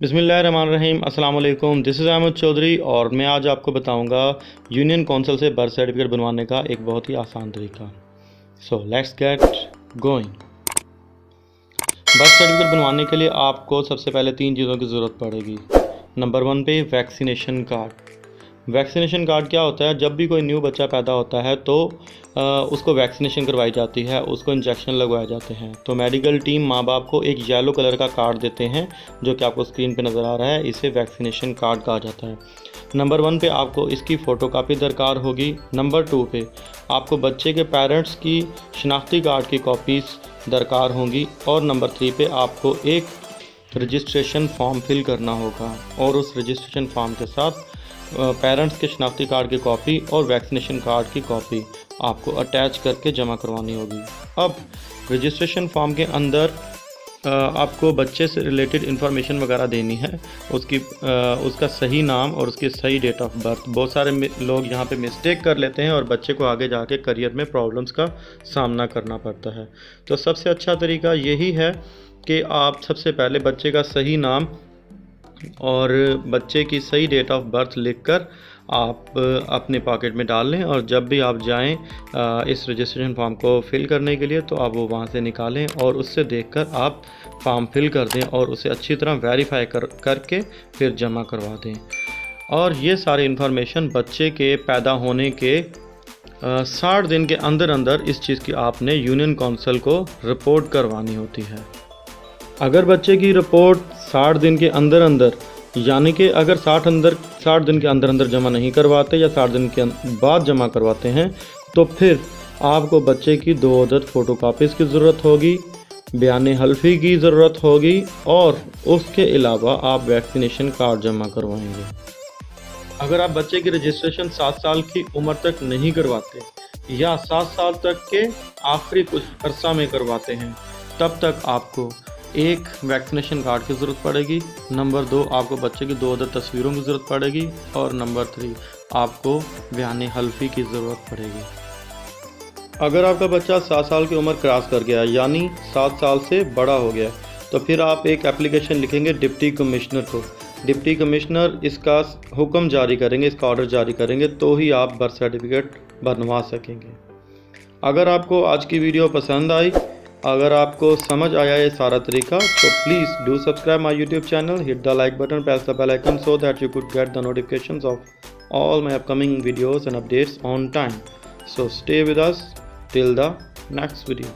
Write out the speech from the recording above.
बिस्मिल्लाहिर्रहमानिर्रहीम अस्सलाम वालेकुम। दिस इज़ अहमद चौधरी और मैं आज आपको बताऊंगा यूनियन काउंसिल से बर्थ सर्टिफिकेट बनवाने का एक बहुत ही आसान तरीका। So let's get going. Birth certificate बनवाने के लिए आपको सबसे पहले 3 चीज़ों की ज़रूरत पड़ेगी। नंबर 1 पे वैक्सीनेशन कार्ड। वैक्सीनेशन कार्ड क्या होता है? जब भी कोई न्यू बच्चा पैदा होता है तो उसको वैक्सीनेशन करवाई जाती है, उसको इंजेक्शन लगवाए जाते हैं। तो मेडिकल टीम माँ बाप को एक येलो कलर का कार्ड देते हैं जो कि आपको स्क्रीन पे नज़र आ रहा है। इसे वैक्सीनेशन कार्ड कहा जाता है। नंबर 1 पे आपको इसकी फ़ोटोकॉपी दरकार होगी। नंबर 2 पे आपको बच्चे के पेरेंट्स की शनाख्ती कार्ड की कॉपीज़ दरकार होंगी। और नंबर 3 पे आपको एक रजिस्ट्रेशन फॉर्म फिल करना होगा और उस रजिस्ट्रेशन फॉर्म के साथ पेरेंट्स के शनाख्ती कार्ड की कॉपी और वैक्सीनेशन कार्ड की कॉपी आपको अटैच करके जमा करवानी होगी। अब रजिस्ट्रेशन फॉर्म के अंदर आपको बच्चे से रिलेटेड इन्फॉर्मेशन वगैरह देनी है, उसका सही नाम और उसकी सही डेट ऑफ बर्थ। बहुत सारे लोग यहाँ पे मिस्टेक कर लेते हैं और बच्चे को आगे जाके करियर में प्रॉब्लम्स का सामना करना पड़ता है। तो सबसे अच्छा तरीका यही है कि आप सबसे पहले बच्चे का सही नाम और बच्चे की सही डेट ऑफ बर्थ लिखकर आप अपने पॉकेट में डाल लें और जब भी आप जाएं इस रजिस्ट्रेशन फॉर्म को फिल करने के लिए तो आप वो वहाँ से निकालें और उससे देखकर आप फॉर्म फिल कर दें और उसे अच्छी तरह वेरीफाई करके फिर जमा करवा दें। और ये सारी इन्फॉर्मेशन बच्चे के पैदा होने के 60 दिन के अंदर अंदर इस चीज़ की आपने यूनियन काउंसिल को रिपोर्ट करवानी होती है। अगर बच्चे की रिपोर्ट 60 दिन के अंदर अंदर, यानी कि अगर 60 दिन के अंदर अंदर जमा नहीं करवाते या 60 दिन के बाद जमा करवाते हैं तो फिर आपको बच्चे की 2 अदद फ़ोटोकॉपीज़ की ज़रूरत होगी, बयान हल्फी की ज़रूरत होगी और उसके अलावा आप वैक्सीनेशन कार्ड जमा करवाएंगे। अगर आप बच्चे की रजिस्ट्रेशन 7 साल की उम्र तक नहीं करवाते या 7 साल तक के आखिरी कुछ अरसा में करवाते हैं तब तक आपको एक वैक्सीनेशन कार्ड की ज़रूरत पड़ेगी। नंबर 2 आपको बच्चे की 2 अदद तस्वीरों की ज़रूरत पड़ेगी और नंबर 3 आपको बयान हल्फी की ज़रूरत पड़ेगी। अगर आपका बच्चा 7 साल की उम्र क्रॉस कर गया यानी 7 साल से बड़ा हो गया तो फिर आप एक एप्लीकेशन लिखेंगे डिप्टी कमिश्नर को। डिप्टी कमिश्नर इसका हुक्म जारी करेंगे, इसका ऑर्डर जारी करेंगे तो ही आप बर्थ सर्टिफिकेट बनवा सकेंगे। अगर आपको आज की वीडियो पसंद आई, अगर आपको समझ आया ये सारा तरीका तो please do subscribe my YouTube channel, hit the like button, press the bell icon so that you could get the notifications of all my upcoming videos and updates on time. So stay with us till the next video.